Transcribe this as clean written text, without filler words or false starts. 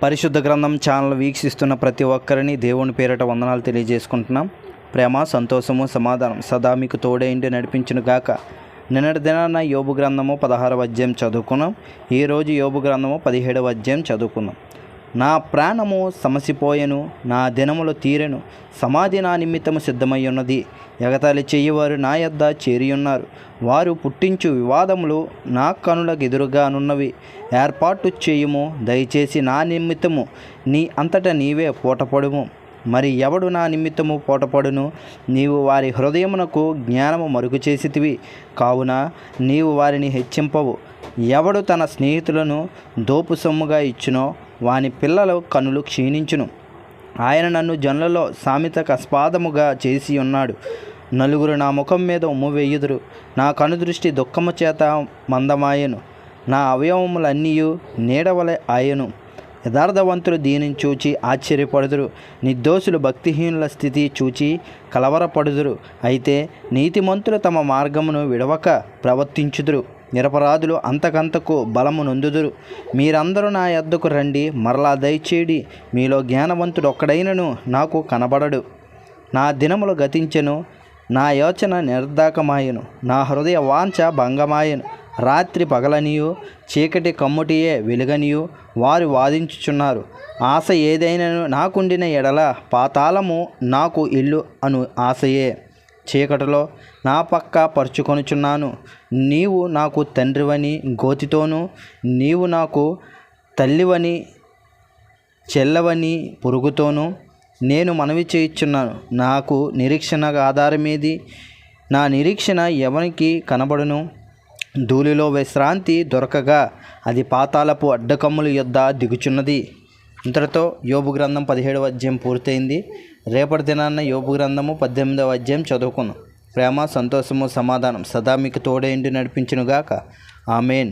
పరిశుద్ధ గ్రంథం ఛానల్ వీక్షిస్తున్న ప్రతి ఒక్కరిని దేవుని పేరిట వందనాలు తెలియజేసుకుంటున్నాం. ప్రేమ, సంతోషము, సమాధానం సదా మీకు తోడేంటి నడిపించును గాక. నిన్నటి దినాన యోబు గ్రంథము 16వ అధ్యాయం చదువుకున్నాం. ఈరోజు యోబు గ్రంథము 17వ అధ్యాయం చదువుకున్నాం. నా ప్రాణము సమసిపోయెను, నా దినములు తీరెను, సమాధి నా నిమిత్తము సిద్ధమై ఉన్నది. ఎగతాళి చెయ్యవారు నా యొద్ద చేరియున్నారు, వారు పుట్టించు వివాదములు నా కనులకు ఎదురుగానున్నవి. ఏర్పాటు చేయుము, దయచేసి నా నిమిత్తము నీ అంతట నీవే పోటపడుము. మరి ఎవడు నా నిమిత్తము పోటపడును? నీవు వారి హృదయమునకు జ్ఞానము మరుగు చేసితివి, కావున నీవు వారిని హెచ్చింపవు. ఎవడు తన స్నేహితులను దోపు సొమ్ముగా ఇచ్చునో వాని పిల్లల కనులు క్షీణించును. ఆయన నన్ను జనులలో సామెతకాస్పదముగా చేసి ఉన్నాడు. నలుగురు నా ముఖం మీద ఉమ్ము వేయుదురు. నా కనుదృష్టి దుఃఖము చేత మందమాయెను, నా అవయవములన్నీ నీడవలె ఆయను. యథార్థవంతులు దీనిని చూచి ఆశ్చర్యపడుదురు, నిర్దోషులు భక్తిహీనుల స్థితి చూచి కలవరపడుదురు. అయితే నీతిమంతులు తమ మార్గమును విడవక ప్రవర్తించుదురు, నిరపరాధులు అంతకంతకు బలము నొందుదురు. మీరందరూ నా యొద్దకు రండి, మరలా దయచేడి. మీలో జ్ఞానవంతుడు ఒక్కడైనను నాకు కనబడడు. నా దినములు గతించెను, నా యోచన నిర్దాకమాయెను, నా హృదయ వాంఛ భంగమాయెను. రాత్రి పగలనియు చీకటి కమ్ముటియే వెలుగనియు వారు వాదించుచున్నారు. ఆశ ఏదైనను నాకుండిన ఎడల పాతాళము నాకు ఇల్లు అను ఆశయే. చీకటిలో నా పక్క పరుచుకొనుచున్నాను. నీవు నాకు తండ్రివని గోతితోనూ, నీవు నాకు తల్లివని చెల్లవని పురుగుతోనూ నేను మనవి చేయుచున్నాను. నాకు నిరీక్షణ ఆధారమేది? నా నిరీక్షణ ఎవరికి కనబడును? ధూళిలో విశ్రాంతి దొరకగా అది పాతాళపు అడ్డకమ్ముల యొద్ద దిగుచున్నది. ఇంతటితో యోబు గ్రంథం 17వ అధ్యాయం పూర్తయింది. రేపటి దినాన్న యోబు గ్రంథము 18వ అధ్యాయం చదువుకుందాం. ప్రేమ, సంతోషము, సమాధానం సదా మీకు తోడేంటి నడిపించునుగాక. ఆమెన్.